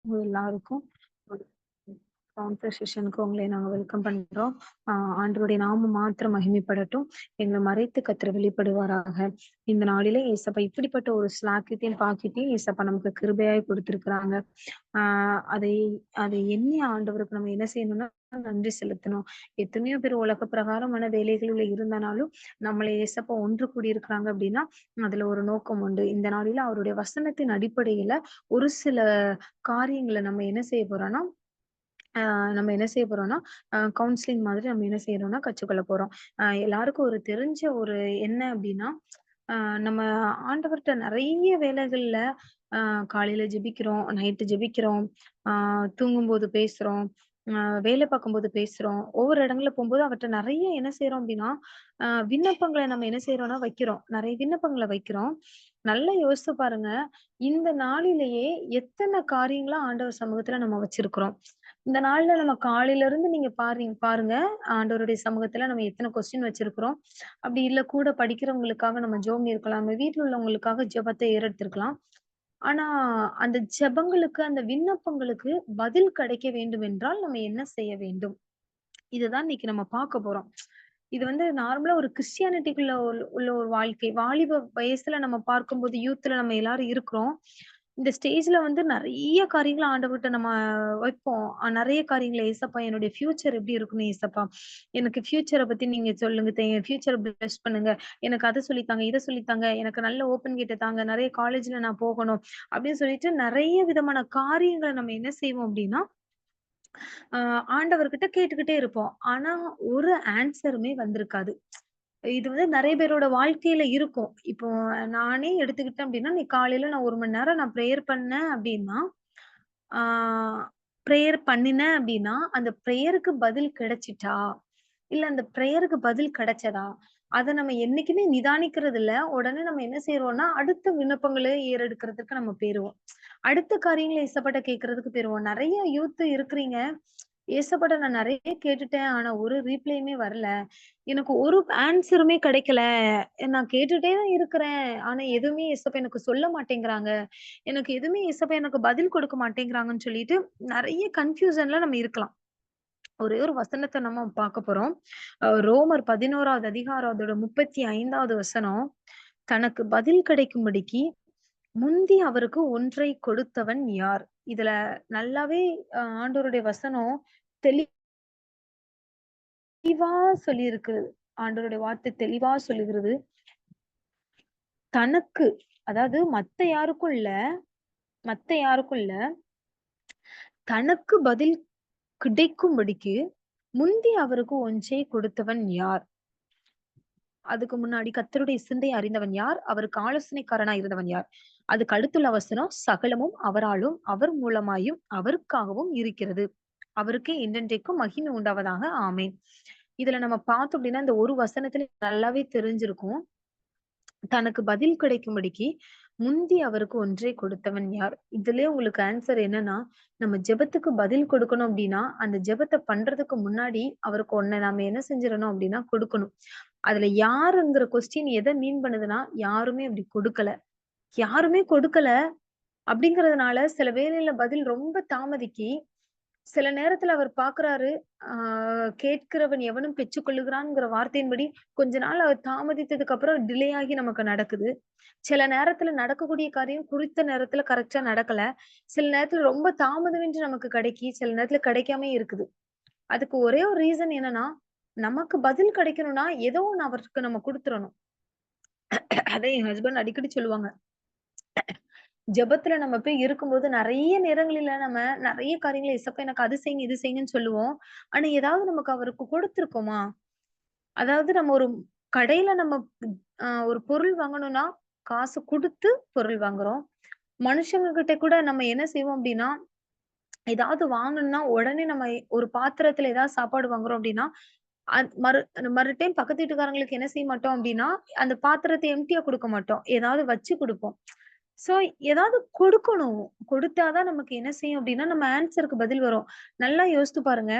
உங்க எல்லாருக்கும் ஒரு கவுன்சிலர் செஷனுக்கு உங்களை நாங்க வெல்கம் பண்றோம். ஆண்டவருடைய நாமம் மாத்திரம் மகிமைப்படட்டும். எங்களை மறைத்து கர்த்தர் வெளிப்படுவாராக. இந்த நாளிலே ஏசப்பா இப்படிப்பட்ட ஒரு ஸ்லாக்கியத்தையும் பாக்கியத்தையும் ஏசப்பா நமக்கு கிருபையாய் கொடுத்திருக்கிறாங்க. அதை அதை எண்ணி ஆண்டவருக்கு நம்ம என்ன செய்யணும்னா நன்றி செலுத்தணும். எத்தனையோ பேர் உலக பிரகாரமான வேலைகளில இருந்தனாலும் நம்மளை ஏசப்பா ஒன்று கூடியிருக்கிறாங்க அப்படின்னா அதுல ஒரு நோக்கம் உண்டு. இந்த நாளில அவருடைய வசனத்தின் அடிப்படையில ஒரு சில காரியங்கள நம்ம என்ன செய்ய போறோம்னா, நம்ம என்ன செய்ய போறோம்னா, கவுன்சிலிங் மாதிரி நம்ம என்ன செய்றோம்னா கற்றுக்கொள்ள போறோம். எல்லாருக்கும் ஒரு தெரிஞ்ச ஒரு என்ன அப்டின்னா, அ நம்ம ஆண்டவர்ட்ட நெறைய வேலைகள்ல அ காலையில ஜெபிக்கிறோம், நைட்டு ஜெபிக்கிறோம், அ தூங்கும்போது பேசுறோம், வேலை பார்க்கும்போது பேசுறோம். ஒவ்வொரு இடங்கள்ல போம்போது அவர்ட்ட நெறைய என்ன செய்றோம் அப்டின்னா, விண்ணப்பங்கள நம்ம என்ன செய்றோம்னா வைக்கிறோம். நெறைய விண்ணப்பங்கள வைக்கிறோம். நல்லா யோசிச்சு பாருங்க. இந்த நாளிலேயே எத்தன காரியங்கள ஆண்டவர் சமூகத்துல நம்ம வச்சிருக்கிறோம். இந்த நாள்ல நம்ம காலையில இருந்து நீங்க பாருங்க, ஆண்டவருடைய சமூகத்துல நம்ம எத்தன கொஸ்டின் வச்சிருக்கிறோம். அப்படி இல்ல கூட படிக்கிறவங்களுக்காக நம்ம ஜெபம் இருக்கலாம். நம்ம வீட்ல உள்ளவங்களுக்காக ஜெபத்த ஏறெடுத்திருக்கலாம். ஆனா, அந்த ஜெபங்களுக்கு, அந்த விண்ணப்பங்களுக்கு பதில் கிடைக்க வேண்டும் என்றால் நம்ம என்ன செய்ய வேண்டும்? இதுதான் இன்னைக்கு நம்ம பார்க்க போறோம். இது வந்து நார்மலா ஒரு கிறிஸ்டியானிட்டிக்குள்ள உள்ள ஒரு வாழ்க்கை. வாலிப வயசுல நம்ம பார்க்கும்போது, யூத்ல நம்ம எல்லாரும் இருக்கிறோம். இந்த ஸ்டேஜ்ல வந்து நெறைய காரியங்கள ஆண்டவர்ட்ட நம்ம வைப்போம். நெறைய காரியங்கள ஏசப்பா என்னுடைய ஃபியூச்சர் எப்படி இருக்கணும் ஏசப்பா? எனக்கு ஃபியூச்சர பத்தி நீங்க சொல்லுங்க. என் ஃபியூச்சர பிளெஸ் பண்ணுங்க. எனக்கு அத சொல்லி தாங்க, இத சொல்லி தாங்க. எனக்கு நல்ல ஓப்பன் கேட்ட தாங்க. நெறைய காலேஜ்ல நான் போகணும். அப்படின்னு சொல்லிட்டு நெறைய விதமான காரியங்கள நம்ம என்ன செய்வோம் அப்படின்னா, ஆ ஆண்டவர்கிட்ட கேட்டுக்கிட்டே இருப்போம். ஆனா, ஒரு ஆன்ஸருமே வந்திருக்காது. இது வந்து நெறைய பேரோட வாழ்க்கையில இருக்கும். இப்போ நானே எடுத்துக்கிட்டேன் அப்டின்னா, இன்னைக்கு காலையில நான் 1 மணி நேரம் நான் பிரேயர் பண்ணேன் அப்டின்னா, ஆ பிரேயர் பண்ணினேன் அப்டின்னா, அந்த பிரேயருக்கு பதில் கிடைச்சிட்டா? இல்ல அந்த பிரேயருக்கு பதில் கிடைச்சதா? அத நம்ம என்னைக்குமே நிதானிக்கிறது இல்ல. உடனே நம்ம என்ன செய்றோம்னா, அடுத்த விண்ணப்பங்கள ஏறெடுக்கிறதுக்கு நம்ம போயிருவோம். அடுத்த காரியங்கள ஏசப்பாட்ட கேட்கறதுக்கு போயிருவோம். நெறைய யூத் இருக்கிறீங்க. ஏசப்பாட்ட நான் நெறைய கேட்டுட்டேன். ஆனா ஒரு ரீப்ளேயுமே வரல. எனக்கு ஒரு ஆன்ஸருமே கிடைக்கல. நான் கேட்டுட்டே தான் இருக்கிறேன். ஆனா எதுவுமே ஏசப்பா எனக்கு சொல்ல மாட்டேங்கிறாங்க. எனக்கு எதுவுமே ஏசப்பா எனக்கு பதில் கொடுக்க மாட்டேங்கிறாங்கன்னு சொல்லிட்டு, நெறைய கன்ஃப்யூஷன்ல நம்ம இருக்கலாம். ஒரே ஒரு வசனத்த நம்ம பார்க்க போறோம். ரோமர் 11வது அதிகாரம் அதோட 35வது வசனம். தனக்கு பதில் கிடைக்கும்படிக்கு முந்தி அவருக்கு ஒன்றை கொடுத்தவன் யார்? இதுல நல்லாவே ஆண்டவருடைய வசனம் தெளிவா சொல்லியிருக்கு. ஆண்டவருடைய வார்த்தை தெளிவா சொல்லுகிறது. தனக்கு அதாவது மத்த யாருக்கும் இல்ல, தனக்கு பதில் கிடைக்கும்படிக்கு முந்தி அவருக்கு ஒன்றை கொடுத்தவன் யார்? அதுக்கு முன்னாடி கர்த்தருடைய சிந்தையை அறிந்தவன் யார்? அவருக்கு ஆலோசனைக்காரனாய் இருந்தவன் யார்? அதுக்கு அடுத்துள்ள வசனம், சகலமும் அவராலும், அவர் மூலமாயும், அவருக்காகவும் இருக்கிறது. அவருக்கே என்றென்றைக்கும் மகிமை உண்டாவதாக. ஆமென். இதுல நம்ம பார்த்தோம் அப்படின்னா, இந்த ஒரு வசனத்துல நல்லாவே தெரிஞ்சிருக்கும். தனக்கு பதில் கிடைக்கும்படிக்கு முந்தி அவருக்கு ஒன்றை கொடுத்தவன் யார்? இதுலயே உங்களுக்கு ஆன்சர் என்னன்னா, நம்ம ஜெபத்துக்கு பதில் கொடுக்கணும் அப்படின்னா, அந்த ஜெபத்த பண்றதுக்கு முன்னாடி அவருக்கு ஒண்ண நாம என்ன செஞ்சிரணும் அப்படின்னா கொடுக்கணும். அதுல யாருங்கிற கொஸ்டின் எத மீன் பண்ணுதுன்னா, யாருமே அப்படி கொடுக்கல. யாருமே கொடுக்கல அப்படிங்கிறதுனால சில வேளையில பதில் ரொம்ப தாமதிக்கி, சில நேரத்துல அவர் பார்க்குறாரு, ஆ கேட்கிறவன் எவனும் பெற்றுக்கொள்ளுகிறான்ங்கிற வார்த்தையின்படி கொஞ்ச நாள் அவர் தாமதித்ததுக்கு அப்புறம் டிலே ஆகி நமக்கு நடக்குது. சில நேரத்துல நடக்கக்கூடிய காரியம் குறித்த நேரத்துல கரெக்ட்டா நடக்கல. சில நேரத்துல ரொம்ப தாமதமின்றி நமக்கு கிடைக்கி, சில நேரத்துல கிடைக்காமயே இருக்குது. அதுக்கு ஒரே ஒரு ரீசன் என்னன்னா, நமக்கு பதில் கிடைக்கணும்னா, ஏதோ ஒண்ணு அவருக்கு நம்ம குடுத்துறணும். அத என் ஹஸ்பண்ட் அடிக்கடி சொல்லுவாங்க. ஜெபத்துல நம்ம போய் இருக்கும்போது நெறைய நேரங்களில நம்ம நெறைய காரியங்கள "ஏசப்பா எனக்கு அது செய்யுங்க, இது செய்யுங்கன்னு" சொல்லுவோம். ஆனா ஏதாவது நமக்கு அவருக்கு குடுத்துருக்கோமா? அதாவது நம்ம ஒரு கடையில நம்ம ஒரு பொருள் வாங்கணும்னா, காசு குடுத்து பொருள் வாங்குறோம். மனுஷங்க கிட்ட கூட நம்ம என்ன செய்வோம் அப்டின்னா, ஏதாவது வாங்கணும்னா உடனே நம்ம ஒரு பாத்திரத்துல ஏதாவது சாப்பாடு வாங்குறோம் அப்டின்னா, அத் மறு மறு டைம் பக்கத்து வீட்டுக்காரங்களுக்கு என்ன செய்ய மாட்டோம் அப்டின்னா, அந்த பாத்திரத்த எம்ப்டியா குடுக்க மாட்டோம். ஏதாவது வச்சு குடுப்போம். சோ, ஏதாவது கொடுக்கணும். கொடுத்தா தான் நமக்கு என்ன செய்யும் அப்டின்னா, நம்ம ஆன்ஸருக்கு பதில் வரும். நல்லா யோசித்து பாருங்க.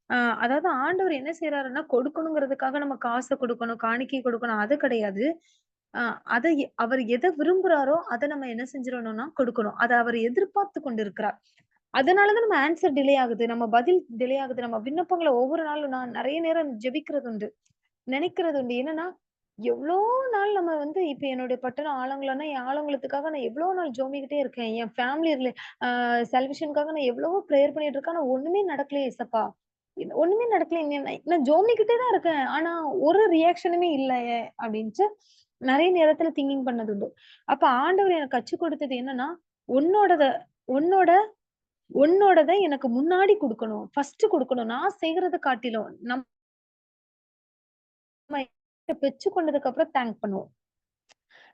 அ அதாவது ஆண்டவர் என்ன செய்றாருன்னா, கொடுக்கணுங்கிறதுக்காக நம்ம காச குடுக்கணும், காணிக்கை கொடுக்கணும் அது கிடையாது. அ அத அவர் எத விரும்புறாரோ, அத நம்ம என்ன செஞ்சிரணும்னா கொடுக்கணும். அத அவர் எதிர்பார்த்து கொண்டிருக்கிறார். அதனாலதான் நம்ம ஆன்சர் டிலே ஆகுது. நம்ம பதில் டிலே ஆகுது. நம்ம விண்ணப்பங்கள ஒவ்வொரு நாளும் நான் நெறைய நேரம் ஜெபிக்கிறது உண்டு. நினைக்கிறது உண்டு. என்னன்னா, எவ்ளோ நாள் நம்ம இப்ப என்னுடைய பட்டணம் ஆலங்குளம்னா, என் ஆலங்குளத்துக்காக நான் எவ்ளோ நாள் ஜெபிக்கிட்டே இருக்கேன். என் ஃபேமிலி சால்வேஷன்க்காக நான் எவ்வளவோ பிரேயர் பண்ணிட்டு இருக்கேன். ஆனா ஒண்ணுமே நடக்கலையே ஏசப்பா! ஒண்ணுமே நடக்கல. நான் ஜெபிக்கிட்டே தான் இருக்கேன். ஆனா ஒரு ரியாக்ஷனுமே இல்லயே! அப்டின்ட்டு நெறைய நேரத்துல திங்கிங் பண்ணது உண்டு. அப்ப ஆண்டவர் எனக்கு கற்றுக் கொடுத்தது என்னன்னா, உன்னோடத உன்னோட உன்னோடத எனக்கு முன்னாடி குடுக்கணும். ஃபர்ஸ்ட் குடுக்கணும். நான் செய்றத காட்டிலும். நம்ம பெற்று கொண்டதுக்கு அப்புறம் தேங்க் பண்ணுவோம்.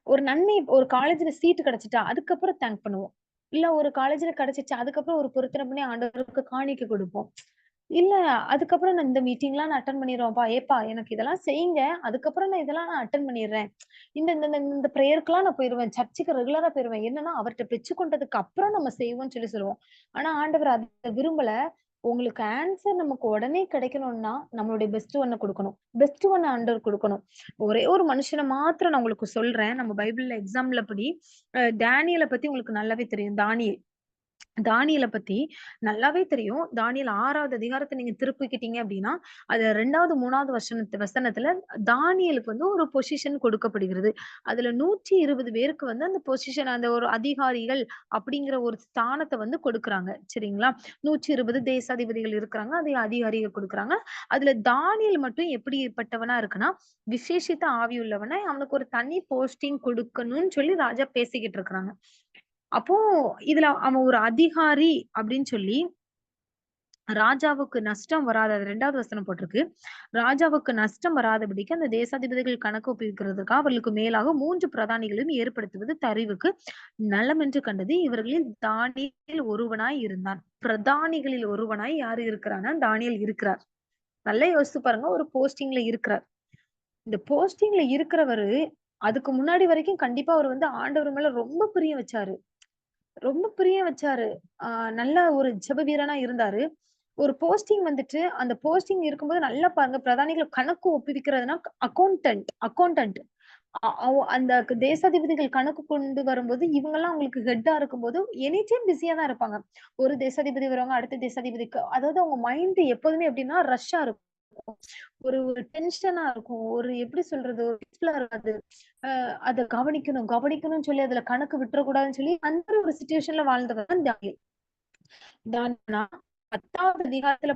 ஒரு நன்மை ஒரு காலேஜ்ல சீட் கிடைச்சுட்டா, அதுக்கப்புறம் தேங்க் பண்ணுவோம். இல்ல ஒரு காலேஜ்ல கிடைச்சுச்சு. அதுக்கப்புறம் ஒரு பொருத்தனை பண்ணி ஆண்டவருக்கு காணிக்கை குடுப்போம். இல்ல அதுக்கப்புறம் நான் இந்த மீட்டிங்லாம் நான் அட்டெண்ட் பண்ணிருவேன்ப்பா. ஏப்பா எனக்கு இதெல்லாம் செய்யுங்க. அதுக்கப்புறம் இதெல்லாம் நான் அட்டெண்ட் பண்ணிர்றேன். இந்த இந்த இந்த இந்த பிரேயர்க்குலாம் நான் போயிருவேன். சர்ச்சுக்கு ரெகுலரா போயிருவேன். என்னன்னா, அவர்ட்ட பெற்றுக்கொண்டதுக்கு அப்புறம் நம்ம செய்வோம்ன்னு சொல்லுவோம். ஆனா ஆண்டவர் அத விரும்பல. உங்களுக்கு ஆன்ஸர் நமக்கு உடனே கிடைக்கணும்னா, நம்மளுடைய பெஸ்ட் ஒன்ன குடுக்கணும். பெஸ்ட் ஒன்ன ஆண்டவர் குடுக்கணும். ஒரே ஒரு மனுஷன மாத்திரம் நான் உங்களுக்கு சொல்றேன். நம்ம பைபிள்ல எக்ஸாம்பிள் படி தானியேல பத்தி உங்களுக்கு நல்லாவே தெரியும். தானியேல். தானியேல பத்தி நல்லாவே தெரியும். தானியேல் 6வது அதிகாரத்த நீங்க திருப்பிக்கிட்டீங்க அப்டின்னா, அது 2வது, 3வது வசனத்துல தானியேலுக்கு ஒரு பொசிஷன் கொடுக்கப்படுகிறது. அதுல 120 பேருக்கு அந்த பொசிஷன் அந்த ஒரு அதிகாரிகள் அப்படிங்கிற ஒரு ஸ்தானத்த கொடுக்குறாங்க. சரிங்களா? 120 தேசாதிபதிகள் இருக்கிறாங்க. அதை அதிகாரிகள் குடுக்குறாங்க. அதுல தானியேல் மட்டும் எப்படிப்பட்டவனா இருக்குன்னா, விசேஷித்த ஆவியுள்ளவன அவனுக்கு ஒரு தனி போஸ்டிங் குடுக்கணும்னு சொல்லி ராஜா பேசிக்கிட்டு இருக்கிறாங்க. அப்போ இதுல அவன் ஒரு அதிகாரி அப்படின்னு சொல்லி ராஜாவுக்கு நஷ்டம் வராத அது 2வது வசனம் போட்டிருக்கு. ராஜாவுக்கு நஷ்டம் வராதபடிக்கு அந்த தேசாதிபதிகள் கணக்கு ஒப்புவிக்கிறதுக்காக அவர்களுக்கு மேலாக 3 பிரதானிகளையும் ஏற்படுத்துவது தரிவுக்கு நலம் என்று கண்டது. இவர்களில் தானியேல் ஒருவனாய் இருந்தான். பிரதானிகளில் ஒருவனாய் யாரு இருக்கிறான்னா, தானியேல் இருக்கிறார். நல்லா யோசிச்சு பாருங்க. ஒரு போஸ்டிங்ல இருக்கிறார். இந்த போஸ்டிங்ல இருக்கிறவரு, அதுக்கு முன்னாடி வரைக்கும் கண்டிப்பா அவர் ஆண்டவர் மேல ரொம்ப பிரியம் வச்சாரு. ரொம்ப பிரியம் வச்சாரு. ஆ நல்ல ஒரு ஜெப வீரனா இருந்தாரு. ஒரு போஸ்டிங் அந்த போஸ்டிங் இருக்கும்போது நல்லா பாருங்க பிரதானிகள் கணக்கு ஒப்புவிக்கிறதுனா அக்கவுண்டன்ட். அந்த தேசாதிபதிகள் கணக்கு கொண்டு வரும்போது இவங்கலாம் அவங்களுக்கு ஹெட்டா இருக்கும்போது எனி டைம் பிஸியா தான் இருப்பாங்க. ஒரு தேசாதிபதி வருவாங்க, அடுத்த தேசாதிபதிக்கு அதாவது அவங்க மைண்ட் எப்போதுமே எப்படின்னா ரஷ்ஷா இருக்கும். ஒரு டென்ஷனா இருக்கும். ஒரு எப்படி சொல்றது? ஒரு பீஸ்ஃபுல்லா இருக்காது. அத கவனிக்கணும்னு சொல்லி அதுல கணக்கு விட்டுறக்கூடாதுன்னு சொல்லி அந்த ஒரு சிச்சுவேஷன்ல வாழ்ந்தவர் தான் தானியேல். தானியேல்னா 10வது அதிகாரத்துல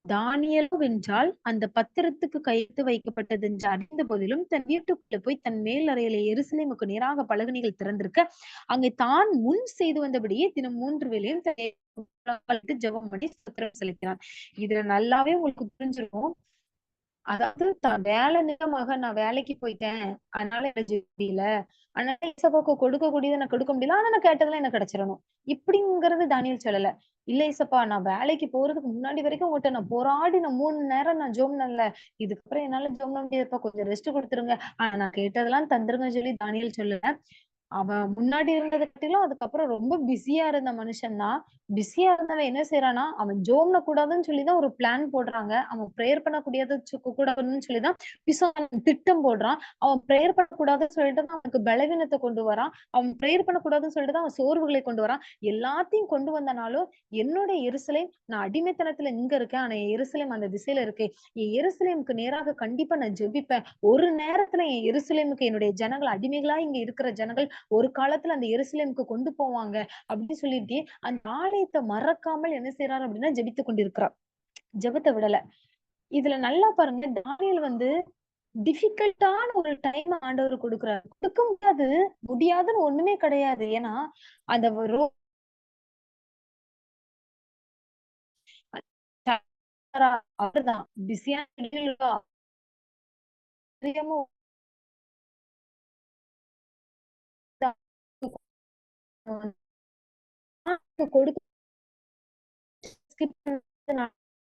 தானியேலோ வென்றால் அந்த பத்திரத்துக்கு கையெழுத்து வைக்கப்பட்டது என்று அறிந்த போதிலும் தன் வீட்டுக்குள்ள போய் தன் மேல் அறையில எருசலேமுக்கு நேராக பலகணிகள் திறந்திருக்க அங்கே தான் முன் செய்து வந்தபடியே தினம் 3 வேளையும் ஜெபம் பண்ணி ஸ்தோத்திரம் செலுத்தினான். இதுல நல்லாவே உங்களுக்கு புரிஞ்சிருக்கும். அதாவது தான் வேலை நிமித்தமாக நான் வேலைக்கு போயிட்டேன். அதனால எனக்கு முடியல. அதனால ஏசப்பாக்கு கொடுக்கக்கூடியத நான் கொடுக்க முடியல. ஆனா நான் கேட்டதெல்லாம் எனக்கு கிடைச்சிரணும். இப்படிங்கிறது தானியேல் சொல்லல. இல்ல ஏசப்பா நான் வேலைக்கு போறதுக்கு முன்னாடி வரைக்கும் உங்கட்ட நான் போராடி நான் 3 நேரம் நான் ஜெபம்னேன்ல. இதுக்கப்புறம் என்னால ஜெபம் பண்ண முடியாதுப்பா. கொஞ்சம் ரெஸ்ட் குடுத்துருங்க. ஆனா நான் கேட்டதெல்லாம் தந்துருங்கன்னு சொல்லி தானியேல் சொல்லல. அவன் முன்னாடி இருந்தத காட்டிலும் அதுக்கப்புறம் ரொம்ப பிஸியா இருந்த மனுஷன் தான். பிஸியா இருந்தவன் என்ன செய்றான்னா, அவன் ஜோம்ன கூடாதுன்னு சொல்லி தான் ஒரு பிளான் போடுறாங்க. அவன் பிரேயர் பண்ணக்கூடியது கூடாதுன்னு சொல்லி தான் பிசாசு திட்டம் போடுறான். அவன் பிரேயர் பண்ணக்கூடாதுன்னு சொல்லிட்டு தான் அவனுக்கு பலவீனத்த கொண்டு வரான். அவன் பிரேயர் பண்ணக்கூடாதுன்னு சொல்லிட்டு தான் அவன் சோர்வுகளை கொண்டு வரான். எல்லாத்தையும் கொண்டு வந்தனாலும், என்னோட எருசலேம் நான் அடிமைத்தனத்துல இங்க இருக்கேன். ஆனா என் எருசலேம் அந்த திசையில இருக்கு. என் எருசலேமுக்கு நேராக கண்டிப்பா நான் ஜெபிப்பேன். ஒரு நேரத்துல என் எருசலேமுக்கு என்னுடைய ஜனங்கள் அடிமைகளா இங்க இருக்கிற ஜனங்கள் ஒரு காலத்துல அந்த எருசலேமுக்கு கொண்டு போவாங்க அப்படின்னு சொல்லிட்டு அந்த ஆலயத்தை மறக்காமல் என்ன செய்யறாரு அப்படின்னா ஜெபித்துக் கொண்டிருக்கிறார். ஜெபத்தை விடல. இதுல நல்லா பாருங்க தானியேல் டிஃபிகல்ட்டான ஒரு டைம் ஆண்டவர் கொடுக்குறாரு. கொடுக்க முடியாது. முடியாதுன்னு ஒண்ணுமே கிடையாது. ஏன்னா அந்த அவர்தான் பிஸியான கொடுக்க ஸ்கிப்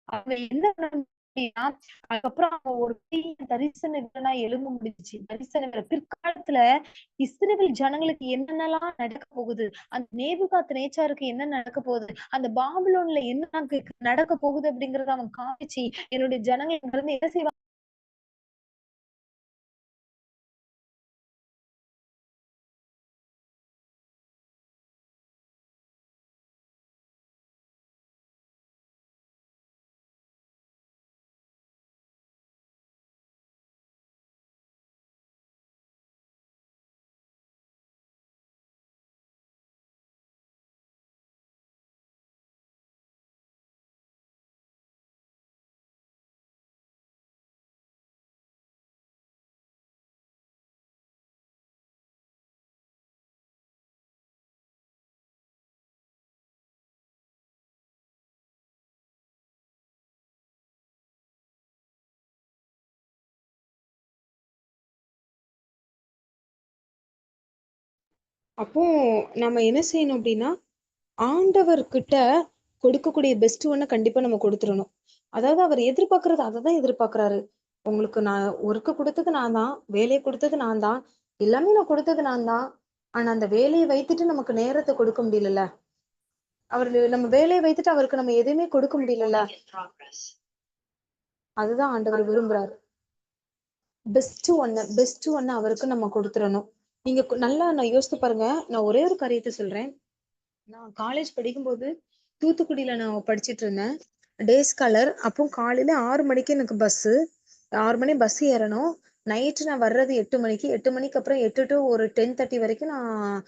அவன் என்ன அப்படின்னா, அதுக்கப்புறம் அவன் ஒரு பெரிய தரிசன வீரனா எழும்ப முடிஞ்சுச்சு. தரிசன வீரன். பிற்காலத்துல இஸ்ரவேல் ஜனங்களுக்கு என்னென்னலாம் நடக்க போகுது? அந்த நேபுகாத் நேச்சாருக்கு என்ன நடக்க போகுது? அந்த பாபிலோன்ல என்ன நடக்க போகுது அப்படிங்கறத அவன் காமிச்சு, என்னுடைய ஜனங்கள் இருந்து என்ன செய்வாங்க அப்போ நம்ம என்ன செய்யணும் அப்படின்னா, ஆண்டவர்கிட்ட கொடுக்கக்கூடிய பெஸ்ட் ஒண்ண கண்டிப்பா நம்ம கொடுத்துடணும். அதாவது அவர் எதிர்பார்க்கறது அததான் எதிர்பார்க்கிறாரு. உங்களுக்கு நான் ஒர்க் கொடுத்தது நான் தான், வேலையை கொடுத்தது நான் தான், எல்லாமே நான் கொடுத்தது நான் தான். ஆனா அந்த வேலையை வைத்துட்டு நமக்கு நேரத்தை கொடுக்க முடியலல்ல. அவரு நம்ம வேலையை வைத்துட்டு அவருக்கு நம்ம எதுவுமே கொடுக்க முடியலல்ல. அதுதான் ஆண்டவர் விரும்புறாரு. பெஸ்ட் ஒன்னு அவருக்கு நம்ம கொடுத்துடணும். நீங்க நல்லா நான் யோசித்து பாருங்க. நான் ஒரே ஒரு காரியத்தை சொல்றேன். நான் காலேஜ் படிக்கும்போது தூத்துக்குடியில நான் படிச்சிட்டு இருந்தேன். Day scholar. அப்போ காலையில 6 மணிக்கு எனக்கு பஸ்ஸு. 6 மணி பஸ் ஏறணும். நைட்டு நான் வர்றது 8 மணிக்கு. 8 மணிக்கு அப்புறம் 8 to ஒரு 10:30 வரைக்கும் நான்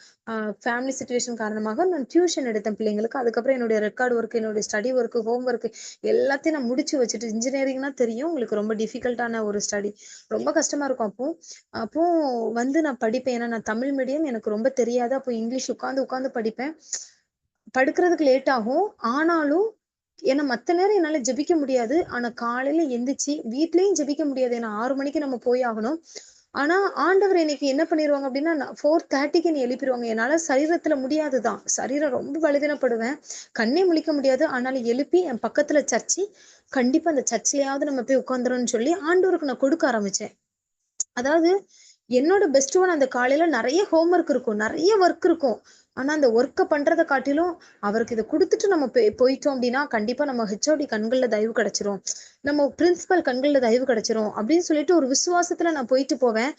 ஃபேமிலி சிச்சுவேஷன் காரணமாக நான் டியூஷன் எடுத்தேன் பிள்ளைங்களுக்கு. அதுக்கப்புறம் என்னுடைய ரெக்கார்ட் ஒர்க், என்னுடைய ஸ்டடி ஒர்க், ஹோம் ஒர்க் எல்லாத்தையும் நான் முடிச்சு வச்சுட்டு இன்ஜினியரிங்னா தெரியும் உங்களுக்கு ரொம்ப டிஃபிகல்ட்டான ஒரு ஸ்டடி. ரொம்ப கஷ்டமா இருக்கும் அப்போ. அப்போ வந்து நான் படிப்பேன். ஏன்னா நான் தமிழ் மீடியம் எனக்கு ரொம்ப தெரியாது. அப்போ இங்கிலீஷ் உட்காந்து படிப்பேன். படுக்கிறதுக்கு லேட் ஆகும். ஆனாலும் ஏன்னா மத்த நேரம் என்னால ஜெபிக்க முடியாது. ஆனா காலையில எந்திரிச்சு வீட்லயும் ஜெபிக்க முடியாது. ஏன்னா 6 மணிக்கு நம்ம போய் ஆகணும். ஆனா ஆண்டவர் இன்னைக்கு என்ன பண்ணிருவாங்க அப்படின்னா 4:30க்கு என்னை எழுப்பிருவாங்க. என்னால சரீரத்துல முடியாதுதான். சரீரம் ரொம்ப பலவீனப்படுவேன். கண்ணே முழிக்க முடியாது. ஆனாலும் எழுப்பி என் பக்கத்துல சர்ச்சு, கண்டிப்பா அந்த சர்ச்லயாவது நம்ம போய் உட்காந்துறோம்னு சொல்லி ஆண்டவருக்கு நான் கொடுக்க ஆரம்பிச்சேன். அதாவது என்னோட பெஸ்ட் ஒன் அந்த காலையில நிறைய ஹோம் ஒர்க் இருக்கும், நிறைய ஒர்க் இருக்கும். ஆனா அந்த ஒர்க்கை பண்றதை காட்டிலும் அவருக்கு இதை கொடுத்துட்டு நம்ம போயிட்டோம் அப்படின்னா கண்டிப்பா நம்ம ஹெச்ஓடி கண்கள்ல தயவு கிடைச்சிரும், நம்ம பிரின்சிபல் கண்கள்ல தயவு கிடைச்சிரும் அப்படின்னு சொல்லிட்டு ஒரு விசுவாசத்துல நான் போயிட்டு போவேன்.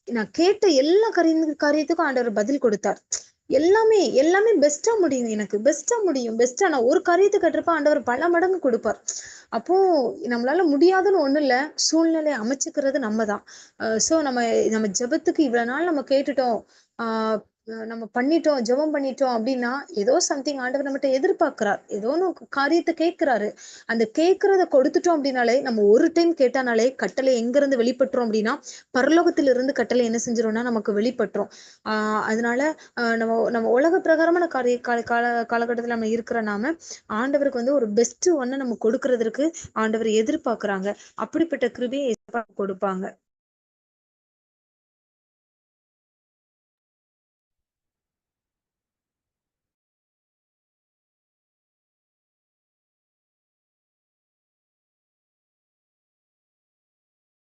நான் கேட்ட எல்லா காரியத்துக்கும் ஆண்டவர் பதில் கொடுத்தார். எல்லாமே எல்லாமே பெஸ்டா முடியும். எனக்கு பெஸ்டா முடியும். பெஸ்டா நான் ஒரு காரியத்தை கட்டுறப்ப ஆண்டவர் பல மடங்கு கொடுப்பார். அப்போ நம்மளால முடியாதுன்னு ஒண்ணு இல்ல. சூழ்நிலையை அமைச்சுக்கிறது நம்மதான். சோ நம்ம ஜெபத்துக்கு இவ்வளவு நாள் நம்ம கேட்டுட்டோம். ஆஹ் நம்ம பண்ணிட்டோம், ஜெபம் பண்ணிட்டோம் அப்படின்னா ஏதோ சம்திங் ஆண்டவர் நம்மகிட்ட எதிர்பார்க்கிறார். ஏதோ ஒன்று காரியத்தை கேட்கிறாரு. அந்த கேட்கறத கொடுத்துட்டோம் அப்படின்னாலே நம்ம ஒரு டைம் கேட்டானாலே கட்டளை எங்க இருந்து வெளிப்பட்டுரும் அப்படின்னா பரலோகத்திலிருந்து கட்டளை என்ன செஞ்சிரும்னா நமக்கு வெளிப்பட்டுரும். அதனால நம்ம நம்ம உலக பிரகாரமான காலகட்டத்துல நம்ம இருக்கிற நாம ஆண்டவருக்கு வந்து ஒரு பெஸ்ட் ஒன்ன நம்ம கொடுக்கறதுக்கு ஆண்டவர் எதிர்பார்க்கிறாங்க. அப்படிப்பட்ட கிருபையை கொடுப்பாங்க.